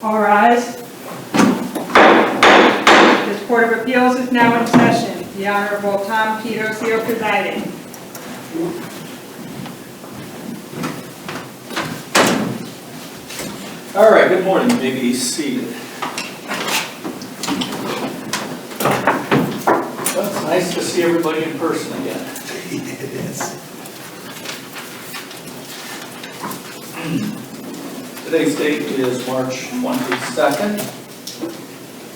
All rise. This Court of Appeals is now in session. The Honorable Tom Tito presiding. All right, good morning. You may be seated. Well, it's nice to see everybody in person again. It is. Today's date is March 22nd. The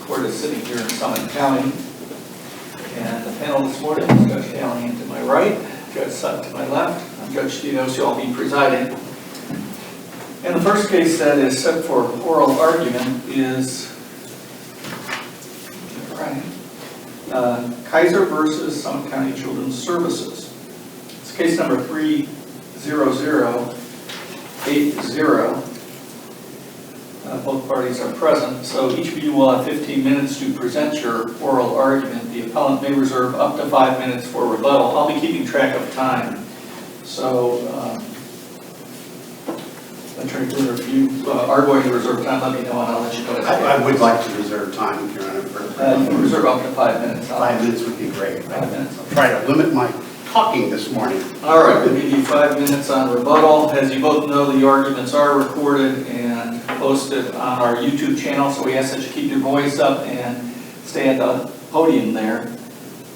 court is sitting here in Summit County. And the panel this morning is Judge Callahan to my right, Judge Sutton to my left. I'm Judge Tito, so I'll be presiding. And the first case that is set for oral argument is Kyser versus Summit County Children's Services. It's case number 30080. Both parties are present, so each of you will have 15 minutes to present your oral argument. The appellant may reserve up to 5 minutes for rebuttal. I'll be keeping track of time. So, Attorney Bruner, if you are going to reserve time, let me know and I'll let you go ahead. I would like to reserve time, Your Honor. You can reserve up to 5 minutes. 5 minutes would be great. 5 minutes. I'll try to limit my talking this morning. All right, we'll give you 5 minutes on rebuttal. As you both know, the arguments are recorded and posted on our YouTube channel, so we ask that you keep your voice up and stay at the podium there.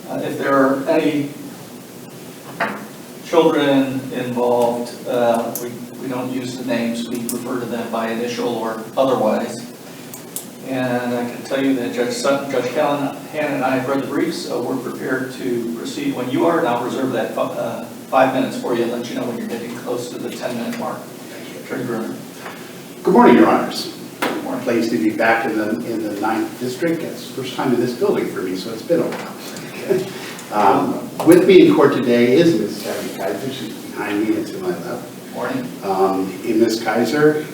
If there are any children involved, we don't use the names, we refer to them by initial or otherwise. And I can tell you that Judge Sutton, Judge Callahan, and I have read the briefs, so we're prepared to proceed when you are, and I'll reserve that 5 minutes for you and let you know when you're getting close to the 10-minute mark. Attorney Bruner. Good morning, Your Honors. Good morning. Pleased to be back in the 9th District. It's the first time in this building for me, so it's been a while. With me in court today is Ms. Kyser. She's behind me and to my left. Morning. Ms. Kyser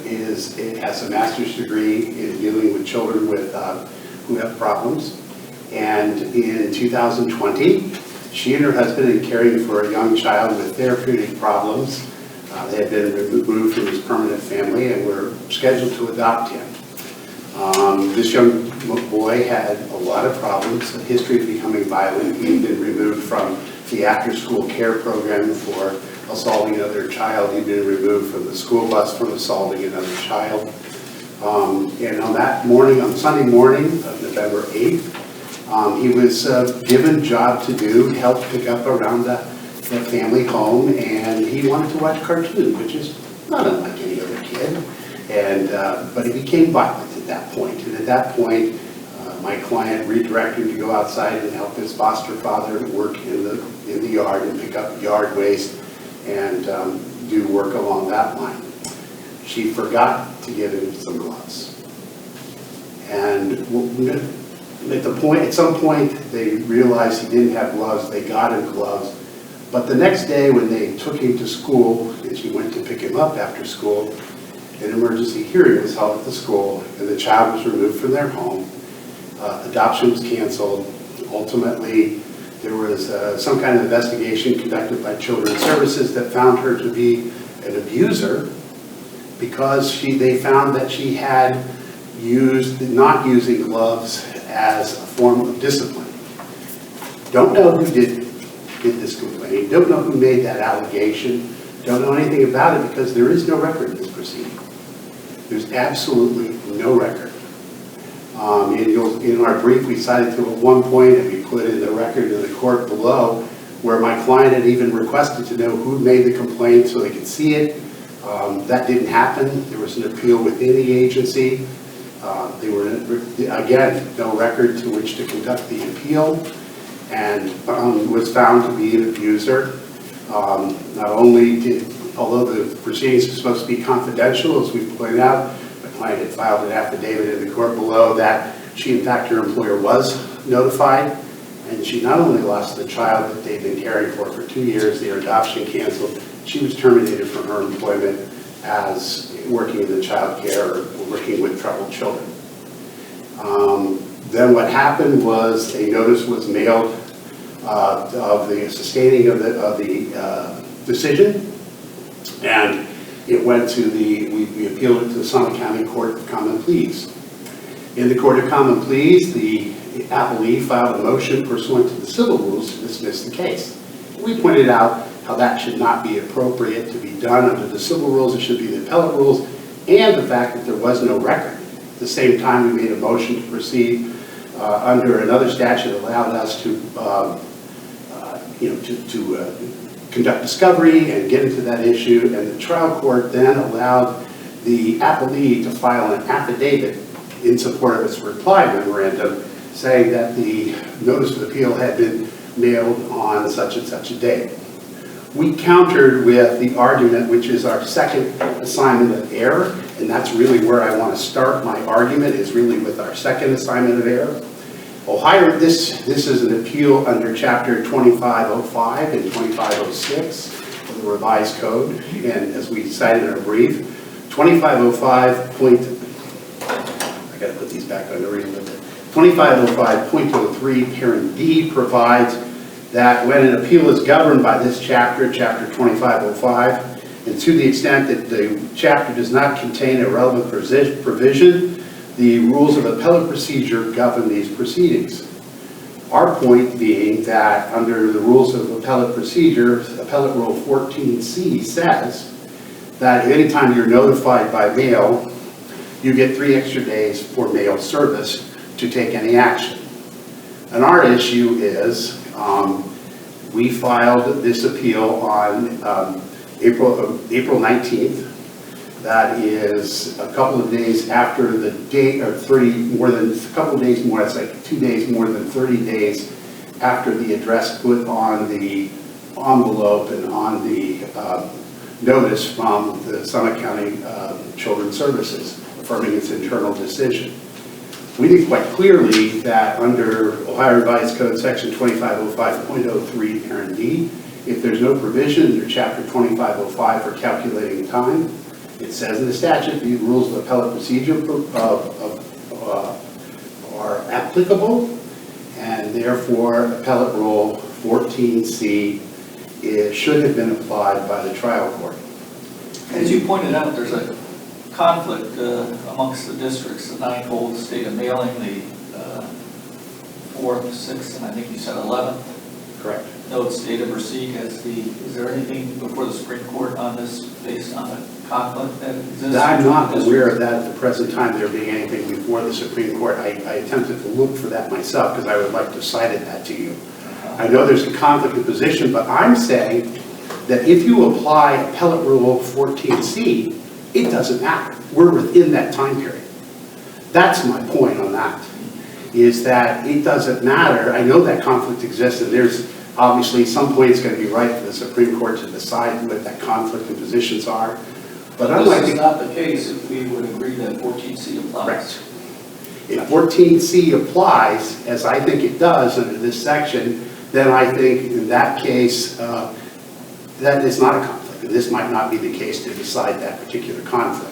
has a master's degree in dealing with children with who have problems. And in 2020, she and her husband had caring for a young child with therapeutic problems. They had been removed from his permanent family and were scheduled to adopt him. This young boy had a lot of problems, a history of becoming violent. He had been removed from the after-school care program for assaulting another child. He'd been removed from the school bus from assaulting another child. And on that morning, on Sunday morning of November 8th, he was given a job to do, help pick up around the family home, and he wanted to watch cartoons, which is not unlike any other kid. And but he became violent at that point. And at that point, my client redirected him to go outside and help his foster father work in the yard and pick up yard waste and do work along that line. She forgot to give him some gloves. And at some point, they realized he didn't have gloves. They got him gloves. But the next day, when they took him to school, and she went to pick him up after school, an emergency hearing was held at the school, and the child was removed from their home. Adoption was canceled. Ultimately, there was some kind of investigation conducted by Children's Services that found her to be an abuser because they found that she had used not using gloves as a form of discipline. Don't know who did this complaint, don't know who made that allegation, don't know anything about it because there is no record in this proceeding. There's absolutely no record. In our brief, we cited to at one point, and we put in the record in the court below, where my client had even requested to know who made the complaint so they could see it. That didn't happen. There was an appeal within the agency. They were, again, no record to which to conduct the appeal, and was found to be an abuser. Not only although the proceedings are supposed to be confidential, as we pointed out, the client had filed an affidavit in the court below that she, in fact, her employer was notified, and she not only lost the child that they'd been caring for 2 years, their adoption canceled, she was terminated from her employment as working in the child care or working with troubled children. Then what happened was a notice was mailed of the sustaining of the decision, and it went to we appealed it to the Summit County Court of Common Pleas. In the Court of Common Pleas, the appellee filed a motion pursuant to the civil rules to dismiss the case. We pointed out how that should not be appropriate to be done under the civil rules. It should be the appellate rules, and the fact that there was no record. At the same time, we made a motion to proceed under another statute that allowed us to, conduct discovery and get into that issue. And the trial court then allowed the appellee to file an affidavit in support of its reply memorandum, saying that the notice of appeal had been mailed on such and such a date. We countered with the argument, which is our second assignment of error, and that's really where I want to start my argument, is really with our second assignment of error. Ohio, this is an appeal under Chapter 2505 and 2506 of the revised code, and as we cited in our brief, 2505 I got to put these back on the read a little bit. 2505.03 parent D provides that when an appeal is governed by this chapter, Chapter 2505, and to the extent that the chapter does not contain a relevant provision, the rules of appellate procedure govern these proceedings. Our point being that under the rules of appellate procedure, Appellate Rule 14C says that anytime you're notified by mail, you get 3 extra days for mail service to take any action. And our issue is, we filed this appeal on April 19th. That is a couple of days after the date, or 2 days more than 30 days after the address put on the envelope and on the notice from the Summit County Children's Services affirming its internal decision. We think quite clearly that under Ohio Revised Code Section 2505.03 parent D, if there's no provision under Chapter 2505 for calculating time, it says in the statute the rules of appellate procedure are applicable, and therefore Appellate Rule 14C should have been applied by the trial court. As you pointed out, there's a conflict amongst the districts. The 9 holds the state of mailing, the 4th, 6th, and I think you said 11th. Correct. Notes date of receipt as the, is there anything before the Supreme Court on this based on a conflict that exists? I'm not aware of that at the present time, there being anything before the Supreme Court. I attempted to look for that myself because I would like to cite that to you. I know there's a conflict of position, but I'm saying that if you apply Appellate Rule 14C, it doesn't matter. We're within that time period. That's my point on that, is that it doesn't matter. I know that conflict exists, and there's obviously some point it's going to be right for the Supreme Court to decide what that conflict in positions are. But this is not the case if we would agree that 14C applies. Correct. If 14C applies, as I think it does under this section, then I think in that case, that is not a conflict. And this might not be the case to decide that particular conflict.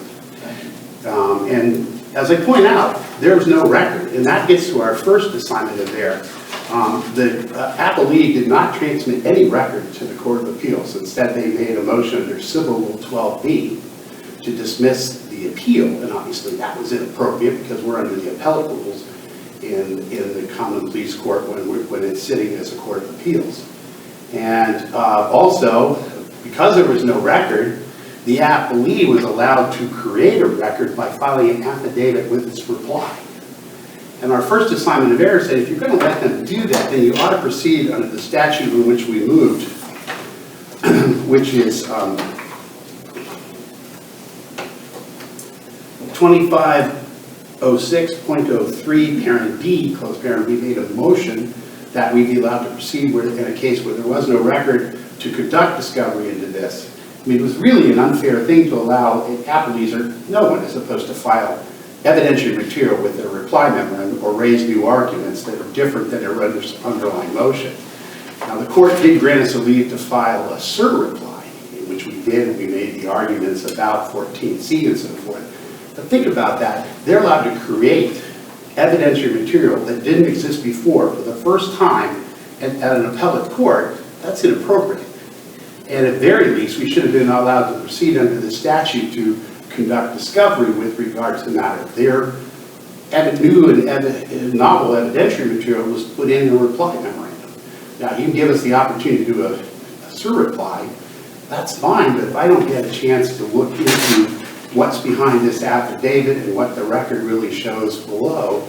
And as I point out, there's no record. And that gets to our first assignment of error. The appellee did not transmit any record to the Court of Appeals. Instead, they made a motion under Civil Rule 12B to dismiss the appeal. And obviously, that was inappropriate because we're under the appellate rules in the Common Pleas Court when it's sitting as a Court of Appeals. And also, because there was no record, the appellee was allowed to create a record by filing an affidavit with its reply. And our first assignment of error said if you're going to let them do that, then you ought to proceed under the statute in which we moved, which is 2506.03 parent B, close parent B, made a motion that we be allowed to proceed in a case where there was no record to conduct discovery into this. I mean, it was really an unfair thing to allow appellees, or no one is supposed to file evidentiary material with their reply memorandum or raise new arguments that are different than their underlying motion. Now, the court did grant us a leave to file a cert reply, in which we did, and we made the arguments about 14C and so forth. But think about that. They're allowed to create evidentiary material that didn't exist before for the first time at an appellate court. That's inappropriate. And at very least, we should have been allowed to proceed under the statute to conduct discovery with regard to the matter. Their new and novel evidentiary material was put in a reply memorandum. Now, you can give us the opportunity to do a surreply, that's fine, but if I don't get a chance to look into what's behind this affidavit and what the record really shows below,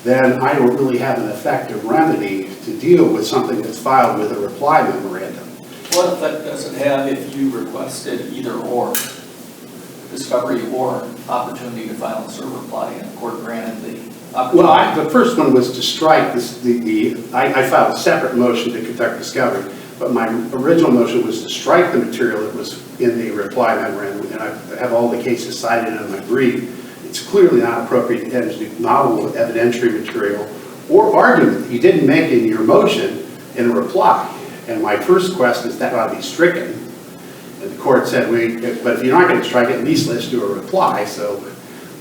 then I don't really have an effective remedy to deal with something that's filed with a reply memorandum. What effect does it have if you requested either or, discovery or opportunity to file a reply and the court granted the opportunity? Well, the first one was to strike this, I filed a separate motion to conduct discovery, but my original motion was to strike the material that was in the reply memorandum, and I have all the cases cited in my brief. It's clearly not appropriate to enter novel evidentiary material or argument that you didn't make in your motion in a reply. And my first request is that ought to be stricken. And the court said, but if you're not going to strike it, at least let's do a reply. So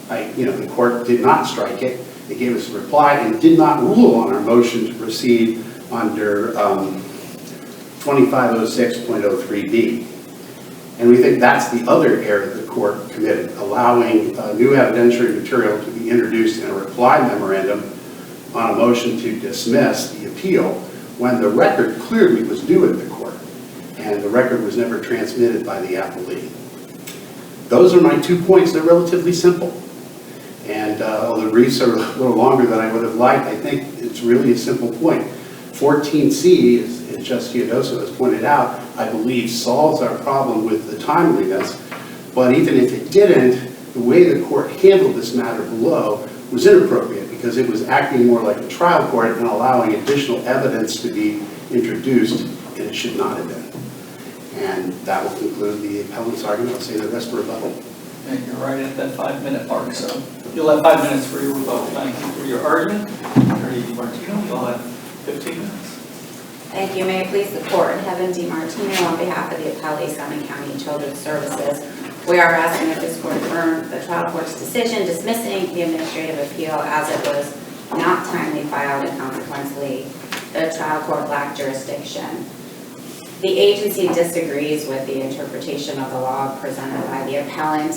the court did not strike it. It gave us a reply and did not rule on our motion to proceed under 2506.03b. And we think that's the other error the court committed, allowing new evidentiary material to be introduced in a reply memorandum on a motion to dismiss the appeal when the record clearly was due at the court and the record was never transmitted by the appellee. Those are my 2 points. They're relatively simple. And although the briefs are a little longer than I would have liked, I think it's really a simple point. 14C, as Justice Teodoso has pointed out, I believe solves our problem with the timeliness. But even if it didn't, the way the court handled this matter below was inappropriate because it was acting more like a trial court and allowing additional evidence to be introduced, and it should not have been. And that will conclude the appellant's argument. I'll say the rest for rebuttal. And you're right at that 5-minute mark, so you'll have 5 minutes for your rebuttal. Thank you for your argument. Attorney DiMartino, you'll have 15 minutes. Thank you. May it please the court, Heaven DiMartino on behalf of the appellee, Summit County Children's Services. We are asking that this court affirm the trial court's decision dismissing the administrative appeal as it was not timely filed and consequently the trial court lacked jurisdiction. The agency disagrees with the interpretation of the law presented by the appellant.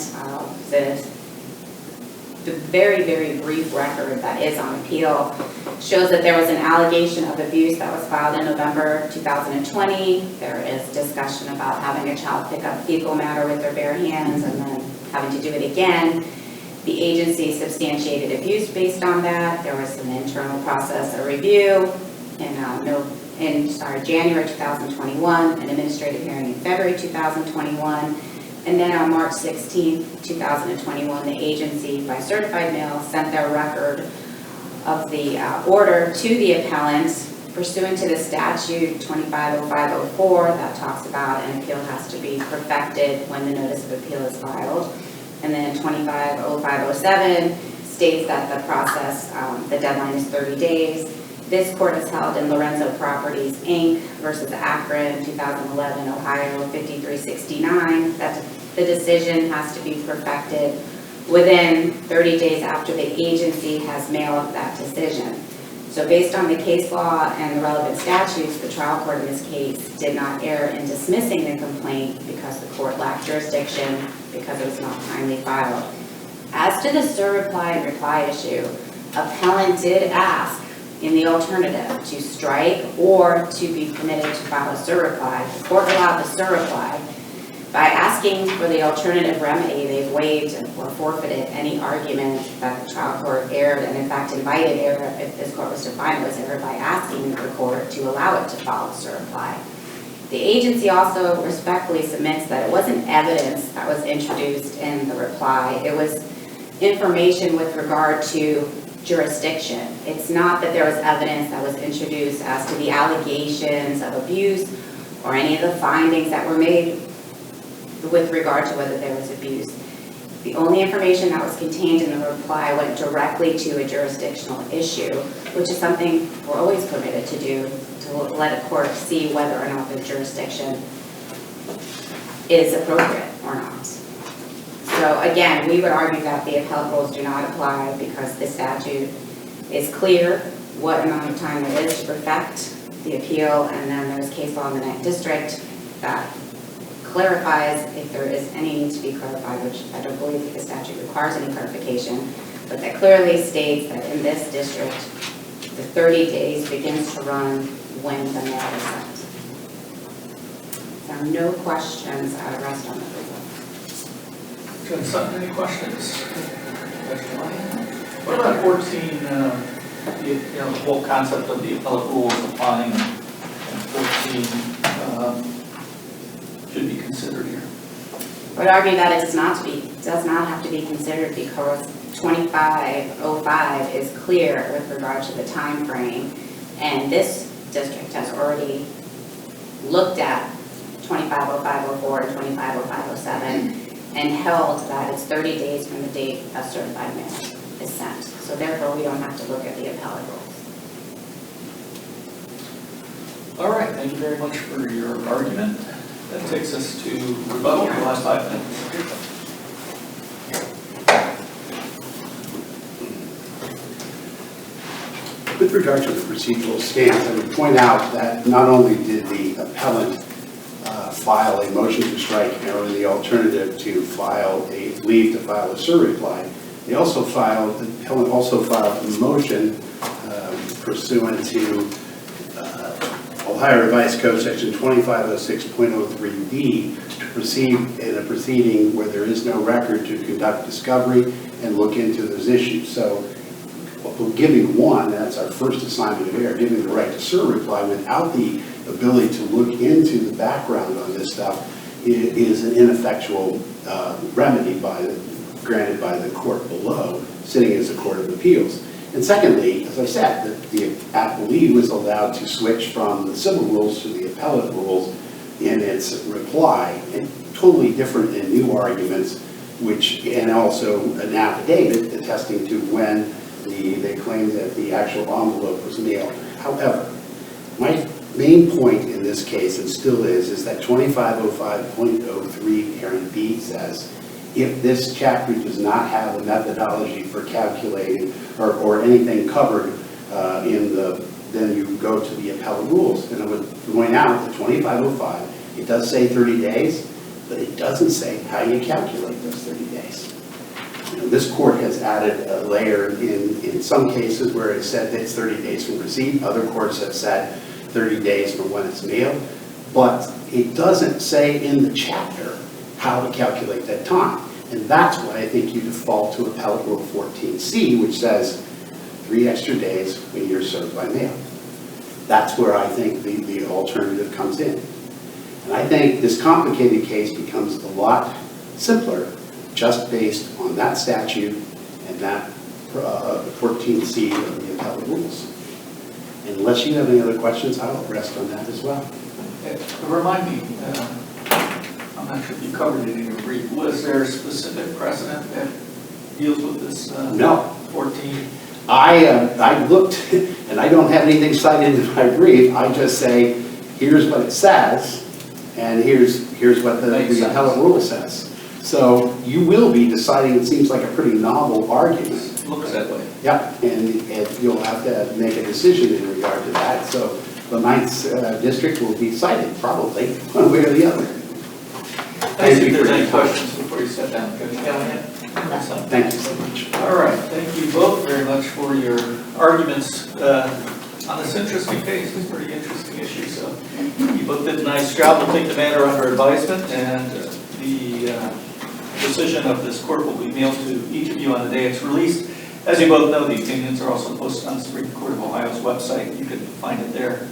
The very, very brief record that is on appeal shows that there was an allegation of abuse that was filed in November 2020. There is discussion about having a child pick up fecal matter with their bare hands and then having to do it again. The agency substantiated abuse based on that. There was an internal process of review in January 2021, an administrative hearing in February 2021. And then on March 16, 2021, the agency, by certified mail, sent their record of the order to the appellant pursuant to the statute 250504 that talks about an appeal has to be perfected when the notice of appeal is filed. And then 250507 states that the process, the deadline is 30 days. This court has held in Lorenzo Properties, Inc. versus Akron, 2011, Ohio, 5369, that the decision has to be perfected within 30 days after the agency has mailed that decision. So based on the case law and the relevant statutes, the trial court in this case did not err in dismissing the complaint because the court lacked jurisdiction because it was not timely filed. As to the surreply and reply issue, appellant did ask in the alternative to strike or to be permitted to file a surreply. The court allowed the surreply. By asking for the alternative remedy, they've waived or forfeited any argument that the trial court erred and in fact invited error if this court was to find it was error by asking the court to allow it to file a surreply. The agency also respectfully submits that it wasn't evidence that was introduced in the reply. It was information with regard to jurisdiction. It's not that there was evidence that was introduced as to the allegations of abuse or any of the findings that were made with regard to whether there was abuse. The only information that was contained in the reply went directly to a jurisdictional issue, which is something we're always permitted to do, to let a court see whether or not the jurisdiction is appropriate or not. So again, we would argue that the appellate rules do not apply because the statute is clear what amount of time there is to perfect the appeal, and then there's case law in the 9th District that clarifies if there is any need to be clarified, which I don't believe that the statute requires any clarification, but that clearly states that in this district, the 30 days begins to run when the mail is sent. If there are no questions, I would rest on the approval. Judge Sutton, any questions? What about 14, the whole concept of the appellate rules applying, and 14 should be considered here? I would argue that it does not have to be considered because 2505 is clear with regard to the time frame, and this district has already looked at 250504 and 250507 and held that it's 30 days from the date a certified mail is sent. So therefore, we don't have to look at the appellate rules. All right, thank you very much for your argument. That takes us to rebuttal, the last 5 minutes. With regard to the procedural stance, I would point out that not only did the appellant file a motion to strike or the alternative to file a leave to file a surreply, the appellant also filed a motion pursuant to Ohio Revised Code Section 2506.03B to proceed in a proceeding where there is no record to conduct discovery and look into those issues. So giving one, that's our first assignment of error, giving the right to surreply without the ability to look into the background on this stuff is an ineffectual remedy granted by the court below, sitting as a court of appeals. And secondly, as I said, the appellee was allowed to switch from the civil rules to the appellate rules in its reply, and totally different and new arguments, and also an affidavit attesting to when they claimed that the actual envelope was mailed. However, my main point in this case, and still is that 2505.03 parent B says, if this chapter does not have a methodology for calculating or anything covered then you go to the appellate rules. And I would point out that 2505, it does say 30 days, but it doesn't say how you calculate those 30 days. This court has added a layer in some cases where it said that it's 30 days from receipt. Other courts have said 30 days from when it's mailed. But it doesn't say in the chapter how to calculate that time. And that's why I think you default to Appellate Rule 14C, which says 3 extra days when you're served by mail. That's where I think the alternative comes in. And I think this complicated case becomes a lot simpler just based on that statute and that 14C of the appellate rules. And unless you have any other questions, I'll rest on that as well. Remind me, I'm not sure if you covered it in your brief, was there a specific precedent that deals with this No. 14? I looked, and I don't have anything cited in my brief. I just say, here's what it says, and here's what the appellate rule says. So you will be deciding, it seems like a pretty novel argument. Looks that way. Yep, and you'll have to make a decision in regard to that. So the 9th District will be cited, probably, one way or the other. Thank you. If there's any questions before you sit down, Judge Callahan. Thank you so much. All right, thank you both very much for your arguments on this interesting case. It's a pretty interesting issue, so you both did a nice job. We'll take the matter under advisement, and the decision of this court will be mailed to each of you on the day it's released. As you both know, the opinions are also posted on the Supreme Court of Ohio's website. You can find it there.